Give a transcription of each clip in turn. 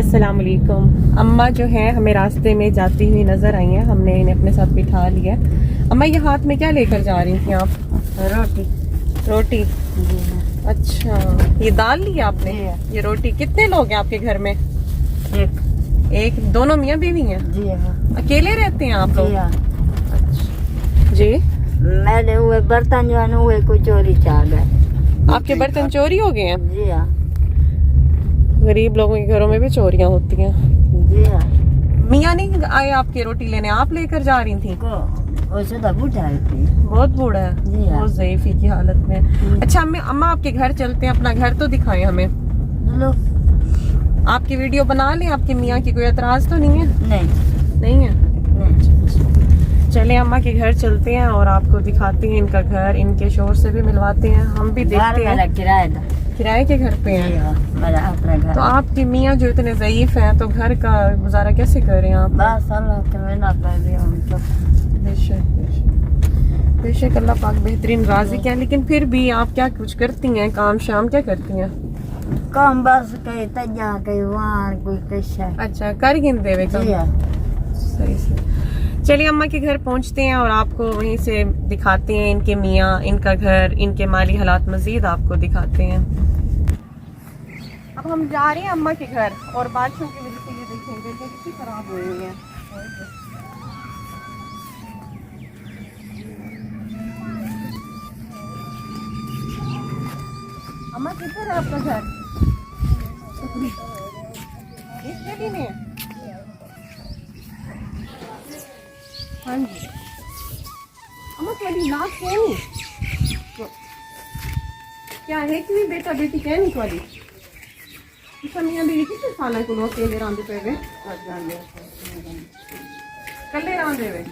अस्सलाम वालेकुम। अम्मा जो है हमें रास्ते में जाती हुई नजर आई हैं, हमने इन्हें अपने साथ बिठा लिया। अम्मा ये हाथ में क्या लेकर जा रही थी आप? रोटी। रोटी। जी हाँ। अच्छा, ये दाल ली आपने? ये रोटी। कितने लोग हैं आपके घर में? एक। दोनों मियाँ बीवी हैं? जी हाँ। अकेले रहते हैं आप लोग? जी हाँ। अच्छा जी। मैंने हुए बर्तन जो है ना हुए कोई चोरी चाह गए। आपके बर्तन चोरी हो गए हैं? जी हाँ। गरीब लोगों के घरों में भी चोरियां होती हैं। जी हाँ। मियाँ नहीं आए आपके रोटी लेने, आप लेकर जा रही थी? वैसे तो बूढ़ा है थी। बहुत बूढ़ा है। जी हाँ। बहुत ज़ईफ़ी की हालत में। अच्छा अम्मा आपके घर चलते हैं, अपना घर तो दिखाएं हमें। लो। आपकी वीडियो बना लें, आपके मियाँ की कोई एतराज तो नहीं है? नहीं। नहीं है। नहीं। चले अम्मा के घर चलते हैं और आपको दिखाते हैं इनका घर, इनके शोर से भी मिलवाते हैं, हम भी देखते हैं। किराए के घर पे हैं? मेरा अपना घर। तो आपकी मियाँ जो इतने ज़ईफ़ हैं तो घर का गुजारा कैसे कर रहे हैं आप? बस अल्लाह के मेहनत कर रही हूँ तो। बेशक बेशक अल्लाह पाक बेहतरीन राज़ी क्या, लेकिन फिर भी आप क्या कुछ करती हैं, काम शाम क्या करती हैं? काम बस कहीं तजा कहीं वहाँ कोई कैसा। अच्छा, कर गिनते हुए काम। जी हाँ। सही सही। चलिए अम्मा के घर पहुंचते हैं और आपको वहीं से दिखाते हैं इनके मियाँ, इनका घर, इनके माली हालात मजीद आपको दिखाते हैं। अब हम जा रहे हैं अम्मा के घर और बारिशों की वजह से ये देखें बिल्डिंग कितनी खराब हुई हुई है। अम्मा किधर है आपका घर? इस गली में? हाँ जी। अम्मा थोड़ी नाक है नहीं क्या है कि बेटा बेटी क्या नहीं थोड़ी मियाँ बीवी कितने साल को अकेले रांधे पे हुए? कल्ले रांधे हुए?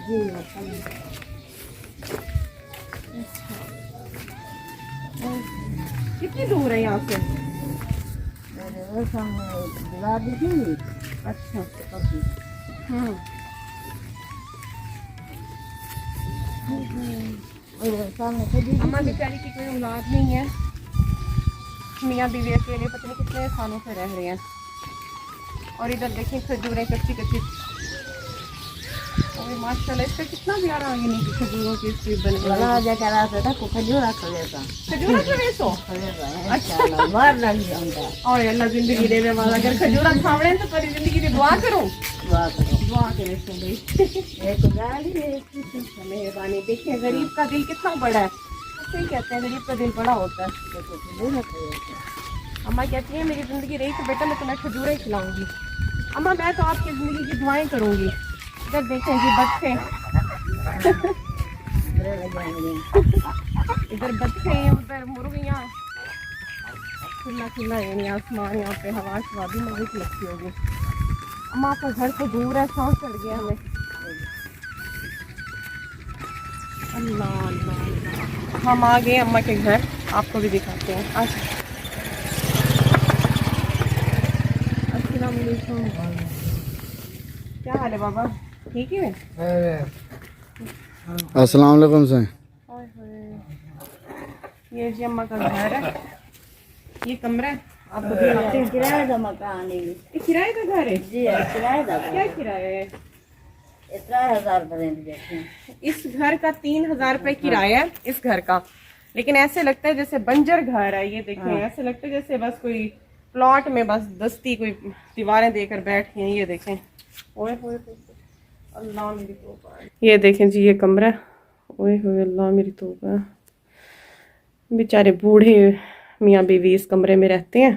कितनी दूर है यहाँ से? अच्छा। अम्मा बेचारी की कोई औलाद नहीं है, मियाँ बीवी अकेले पता नहीं कितने सालों से रह रहे हैं। और इधर देखें खजूरें कच्ची कच्ची, और माशाल्लाह इसका कितना प्यारा आगे नीचे खजूरों की स्ट्रीट बन गई। खजूरा का वेसो? और अल्लाह जिंदगी देने वाला, अगर खजूरा खावड़े तो तेरी जिंदगी की दुआ करूं। दुआ करे सो मेहरबानी। देखिए गरीब का दिल कितना बड़ा है, सही कहते हैं गरीब का दिल बड़ा होता है। अम्मा कहती है मेरी जिंदगी रही तो बेटा मैं तुम्हें खजूरें खिलाऊंगी। अम्मा मैं तो आपकी जिंदगी की दुआएं करूंगी। इधर देखें जी बच्चे इधर बच्चे हैं, उधर मुर्गियाँ, खुला खुला यानी आसमान, यहाँ पे हवा शवा भी मजे लगती होगी। अम्मा आपका घर तो दूर है, सांस चढ़ गया हमें। अल्लाह अल्लाह अल्लाह। हम आ गए अम्मा के घर, आपको भी दिखाते हैं। अस्सलाम वालेकुम। क्या हाल है बाबा, ठीक है? अस्सलाम वालेकुम सर। ये जी अम्मा का घर है, ये कमरा है, आपको दिखाते हैं। किराए का मकान है ये किराए का घर है? जी हाँ, किराए का। क्या किराया है? 3000 इस घर का 3000 रुपए किराया है इस घर का, लेकिन ऐसे लगता है जैसे बंजर घर है। ये देखें ऐसे लगता है जैसे बस कोई प्लॉट में बस दस्ती कोई दीवारें देकर बैठी हैं। ये देखें, ओए होए अल्लाह मेरी तौबा। ये देखें जी ये कमरा, ओए होए अल्लाह मेरी तौबा। बेचारे बूढ़े मियाँ बीवी इस कमरे में रहते हैं,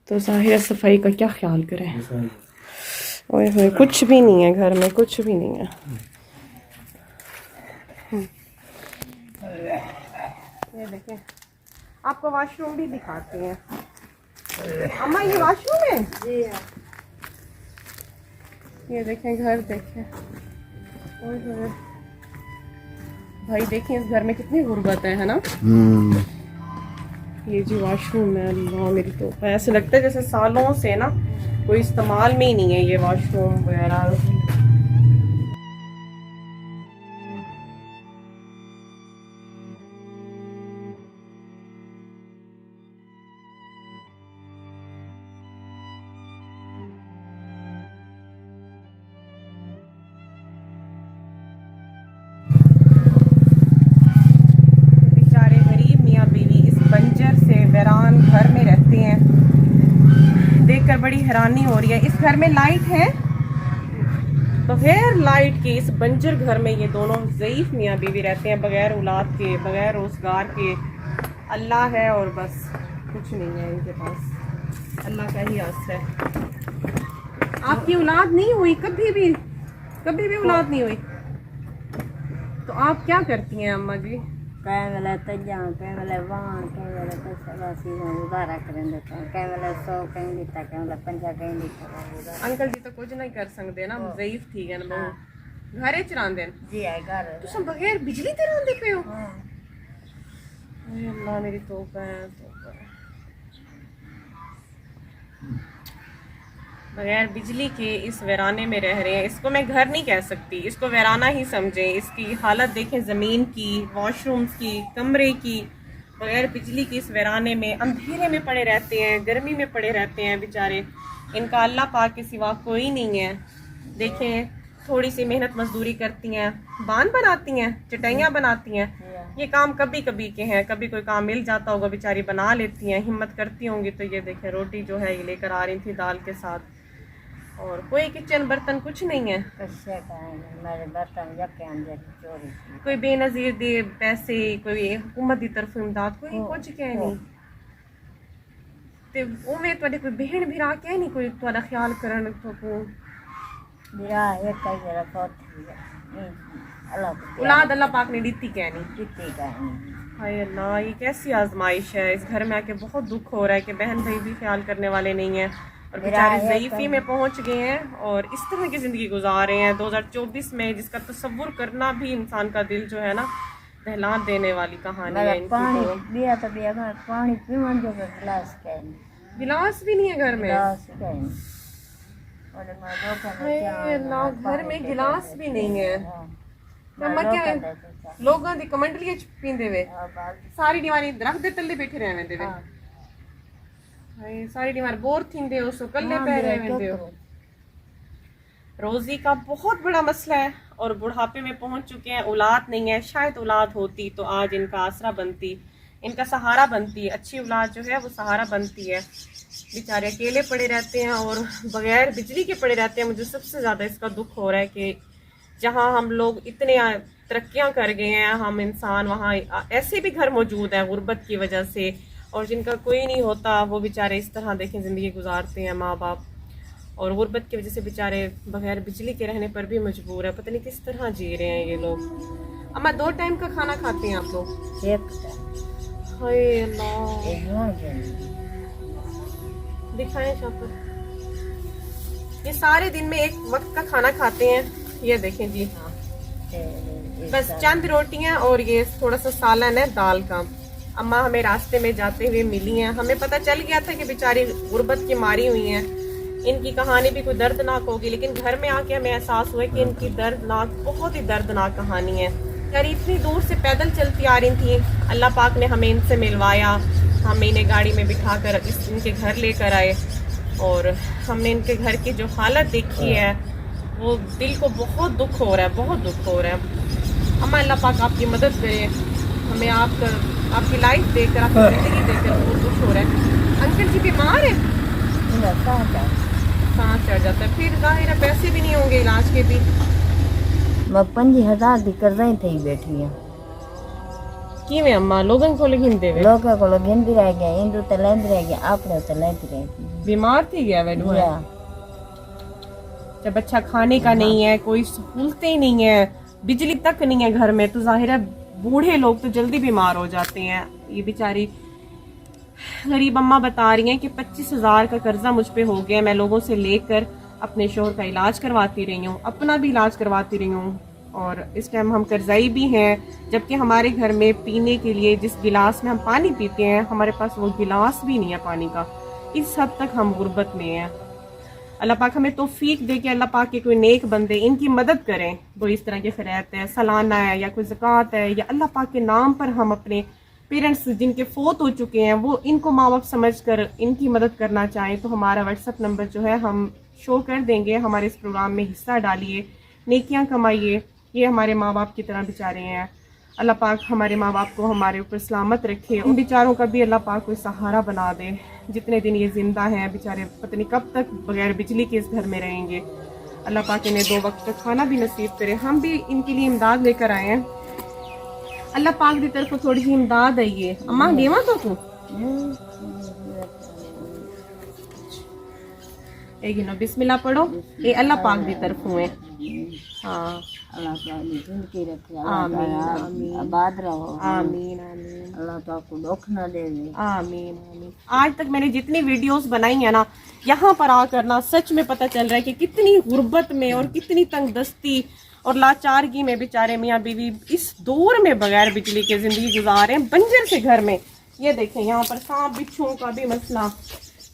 तो जाहिर सफाई का क्या ख्याल करें। ओए होए कुछ भी नहीं है घर में, कुछ भी नहीं है। ये देखें, आपको वॉशरूम भी दिखाते हैं। अम्मा ये वॉशरूम है? जी हाँ। ये देखें घर देखें, ओए होए भाई देखें इस घर में कितनी गुर्बत है ना। ये जी वॉशरूम है, अल्लाह मेरी तो ऐसे लगता है जैसे सालों से ना कोई इस्तेमाल में ही नहीं है ये वॉशरूम वगैरह। रहते हैं, देखकर बड़ी हैरानी हो रही है। इस घर में लाइट है, बगैर लाइट के इस बंजर घर में ये दोनों ज़ईफ मियाँ बीवी रहते हैं, बगैर औलाद के, बगैर रोजगार के। अल्लाह है और बस कुछ नहीं है इनके पास, अल्लाह का ही आसरा है। आपकी औलाद नहीं हुई कभी भी औलाद नहीं हुई, तो आप क्या करती हैं अम्मा जी? कई वेले तजा, कई वेले वाण, कई वेले पैसा उधारा करें देता, कई वेले 100 कहीं दिता, कई वेले 50 कहीं दिता। अंकल जी तो कुछ नहीं कर सकते ना, ज़ईफ थी है ना, घरे चलाते जी है घर तुम बगैर बिजली ते रहंदे पे हो? हाँ। अरे अल्लाह मेरी तौबा है, तौबा है। बगैर बिजली के इस वीराने में रह रहे हैं। इसको मैं घर नहीं कह सकती, इसको वीराना ही समझें। इसकी हालत देखें, ज़मीन की, वॉशरूम्स की, कमरे की, बगैर बिजली की इस वीराने में अंधेरे में पड़े रहते हैं, गर्मी में पड़े रहते हैं बेचारे। इनका अल्लाह पाक के सिवा कोई नहीं है। देखें, थोड़ी सी मेहनत मजदूरी करती हैं, बांध बनाती हैं, चटाइयाँ बनाती हैं। ये काम कभी कभी के हैं, कभी कोई काम मिल जाता होगा बेचारी बना लेती हैं, हिम्मत करती होंगी। तो ये देखें, रोटी जो है ये लेकर आ रही थी दाल के साथ, और कोई किचन बर्तन कुछ नहीं है। कश्य का है मेरे बर्तन जके अंदर चोरी की। कोई बेनजीर दे पैसे, कोई हुकूमत की तरफ इमदाद, कोई कुछ कह नहीं। ते उਵੇਂ ਤੁਹਾਡੇ कोई बहन भरा कह नहीं कोई ਤੁਹਾਡਾ ख्याल करन तो को मेरा एक का जरा बहुत अल्लाह को औलाद अल्लाह पाक ने दी कह नहीं। कितनी का है। हाय अल्लाह, ये कैसी आजमाइश है। इस घर में आके बहुत दुख हो रहा है कि बहन भाई भी ख्याल करने वाले नहीं हैं और बेचारे ज़ईफ़ी में पहुंच गए हैं और इस तरह की ज़िंदगी गुजार रहे हैं 2024 में, जिसका तसव्वुर करना भी इंसान का दिल जो है ना दहला देने वाली कहानी है इनकी। पानी तो दिया तो दिया मैं पानी पीवन जो गिलास का गिलास भी नहीं है घर में। गिलास का और मैं दो का हाय अल्लाह, घर में गिलास भी नहीं है। अम्मा क्या है, लोगों दी कमेंटरी पींदे वे, सारी दीवारी दरख्त दे तले बैठे रहने दे वे। हाय सारी दीवार बोर थींदे हो, सो कल्ले पै रहंदे हो। रोजी का बहुत बड़ा मसला है और बुढ़ापे में पहुंच चुके हैं, औलाद नहीं है। शायद औलाद होती तो आज इनका आसरा बनती, इनका सहारा बनती। अच्छी औलाद जो है वो सहारा बनती है। बेचारे अकेले पड़े रहते हैं और बगैर बिजली के पड़े रहते हैं। मुझे सबसे ज़्यादा इसका दुख हो रहा है कि जहाँ हम लोग इतने तरक्कियाँ कर गए हैं हम इंसान, वहाँ ऐसे भी घर मौजूद हैं गुर्बत की वजह से, और जिनका कोई नहीं होता वो बेचारे इस तरह देखें ज़िंदगी गुजारते हैं माँ बाप, और गुर्बत की वजह से बेचारे बगैर बिजली के रहने पर भी मजबूर है। पता नहीं किस तरह जी रहे हैं ये लोग। अम्मा 2 टाइम का खाना खाते हैं आप लोग? एक हाय अल्लाह, एक दिखाएं शापर। ये सारे दिन में एक वक्त का खाना खाते हैं। ये देखें जी, बस चंद रोटियां और ये थोड़ा सा सालन है दाल का। अम्मा हमें रास्ते में जाते हुए मिली हैं, हमें पता चल गया था कि बेचारी गुर्बत की मारी हुई हैं, इनकी कहानी भी कोई दर्दनाक होगी, लेकिन घर में आके हमें एहसास हुआ कि इनकी दर्दनाक, बहुत ही दर्दनाक कहानी है। यार इतनी दूर से पैदल चलती आ रही थी, अल्लाह पाक ने हमें इनसे मिलवाया, हम इन्हें गाड़ी में बिठा कर इनके घर लेकर आए और हमने इनके घर की जो हालत देखी है वो दिल को बहुत दुख हो रहा है, बहुत दुख हो रहा है। अम्मा अल्लाह पाक आपकी मदद करे, हमें आपकी लाइफ देखकर, आपकी ज़िंदगी देखकर बहुत दुख हो रहा है। अंकल जी बीमार है, सांस चढ़ जाता है, फिर जाहिर है पैसे भी नहीं होंगे इलाज के भी। मैं 5000 दी कर रही थी बैठी है कि मैं अम्मा लोगों को लेकिन देवे लोगों को गिनती रह गया, हिंदू तो लेंद रह गया, आपने तो लेंद रह गया। बीमार थी गया वैडू है, जब अच्छा खाने का नहीं है, कोई सहूलतें नहीं है, बिजली तक नहीं है घर में, तो जाहिर है बूढ़े लोग तो जल्दी बीमार हो जाते हैं। ये बेचारी गरीब अम्मा बता रही हैं कि 25,000 का कर्जा मुझ पे हो गया, मैं लोगों से लेकर अपने शोहर का इलाज करवाती रही हूँ, अपना भी इलाज करवाती रही हूँ, और इस टाइम हम कर्जाई भी हैं, जबकि हमारे घर में पीने के लिए जिस गिलास में हम पानी पीते हैं हमारे पास वो गिलास भी नहीं है पानी का। इस हद तक हम गुर्बत में हैं। अल्लाह पाक हमें तौफीक दे कि अल्लाह पाक के कोई नेक बंदे इनकी मदद करें, वो इस तरह के खैरात है, सालाना है या कोई ज़कात है, या अल्लाह पाक के नाम पर हम अपने पेरेंट्स जिनके फोत हो चुके हैं वो इनको माँ बाप समझ कर इनकी मदद करना चाहें तो हमारा व्हाट्सअप नंबर जो है हम शो कर देंगे। हमारे इस प्रोग्राम में हिस्सा डालिए, नेकियां कमाइए। ये हमारे माँ बाप की तरह बेचारे हैं। अल्लाह पाक हमारे माँ बाप को हमारे ऊपर सलामत रखे, उन बेचारों का भी अल्लाह पाक कोई सहारा बना दे। जितने दिन ये जिंदा हैं बेचारे पता नहीं कब तक बगैर बिजली के इस घर में रहेंगे। अल्लाह पाक इन्हें 2 वक्त का खाना भी नसीब करे। हम भी इनके लिए इमदाद लेकर आए हैं। अल्लाह पाक की तरफ थोड़ी सी इमदाद है ये। अम्मा गेवा तो तू बिस्मिल्लाह पढ़ो। ये अल्लाह पाक की तरफ हुए। हाँ अल्लाह पाक की जिंदगी रखे, आमीन, आमीन, आबाद रहो, आमीन आमीन अल्लाह पाक को दुख न दे। आमीन आमीन। आज तक मैंने जितनी वीडियोस बनाई है ना, यहाँ पर आकर ना सच में पता चल रहा है कि कितनी गुर्बत में और कितनी तंगदस्ती और लाचारगी में बेचारे मियाँ बीवी इस दौर में बगैर बिजली के जिंदगी गुजार रहे हैं, बंजर से घर में। ये देखें यहाँ पर सांप बिच्छुओं का भी मसला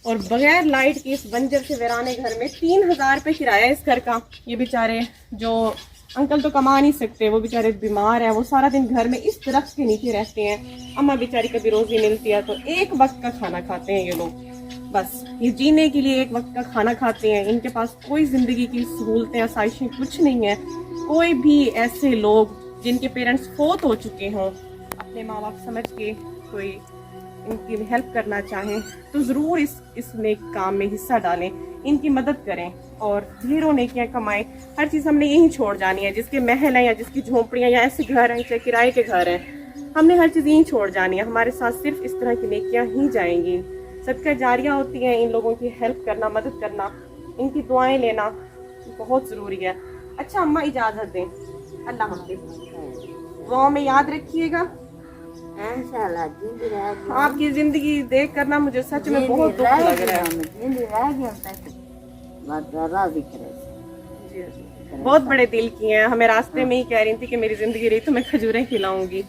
और बगैर लाइट की इस बंजर से वीराने घर में 3000 रुपये किराया इस घर का। ये बेचारे जो अंकल तो कमा नहीं सकते, वो बेचारे बीमार हैं, वो सारा दिन घर में इस दरख्त के नीचे रहते हैं। अम्मा बेचारी कभी रोजी मिलती है तो 1 वक्त का खाना खाते हैं ये लोग, बस ये जीने के लिए 1 वक्त का खाना खाते हैं। इनके पास कोई जिंदगी की सहूलतें आसाइशें कुछ नहीं है। कोई भी ऐसे लोग जिनके पेरेंट्स फौत हो चुके हों, अपने माँ बाप समझ के कोई इनकी हेल्प करना चाहें तो ज़रूर इस नेक काम में हिस्सा डालें, इनकी मदद करें और ढेरों नेकियां कमाएं। हर चीज़ हमने यहीं छोड़ जानी है, जिसके महल हैं या जिसकी झोंपड़ियाँ या ऐसे घर हैं चाहे किराए के घर हैं, हमने हर चीज़ यहीं छोड़ जानी है। हमारे साथ सिर्फ इस तरह की नेकियां ही जाएंगी। सदका जारिया होती हैं, इन लोगों की हेल्प करना, मदद करना, इनकी दुआएं लेना बहुत ज़रूरी है। अच्छा अम्मा इजाज़त दें, अल्लाह हाफ़िज़। दुआओं में याद रखिएगा। इंशाल्लाह जिंदगी रहेगी। आपकी जिंदगी देख कर ना मुझे सच में बहुत दुख लग रहा है। जिंदगी रहेगी हम तक बात राजी करे। बहुत बड़े दिल की हैं, हमें रास्ते में ही कह रही थी कि मेरी जिंदगी रही तो मैं खजूरें खिलाऊंगी।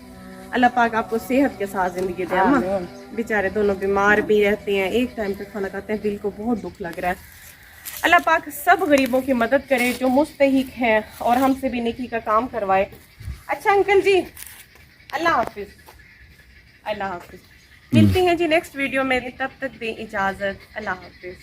अल्लाह पाक आपको सेहत के साथ जिंदगी दे। अम्मा बेचारे दोनों बीमार भी रहते हैं, एक टाइम का खाना खाते हैं, दिल को बहुत दुख लग रहा है। अल्लाह पाक सब गरीबों की मदद करे जो मुस्तहिक हैं और हमसे भी नेकी का काम करवाए। अच्छा अंकल जी, अल्लाह हाफिज, अल्लाह हाफिज। मिलते हैं जी नेक्स्ट वीडियो में, तब तक दें इजाज़त। अल्लाह हाफिज।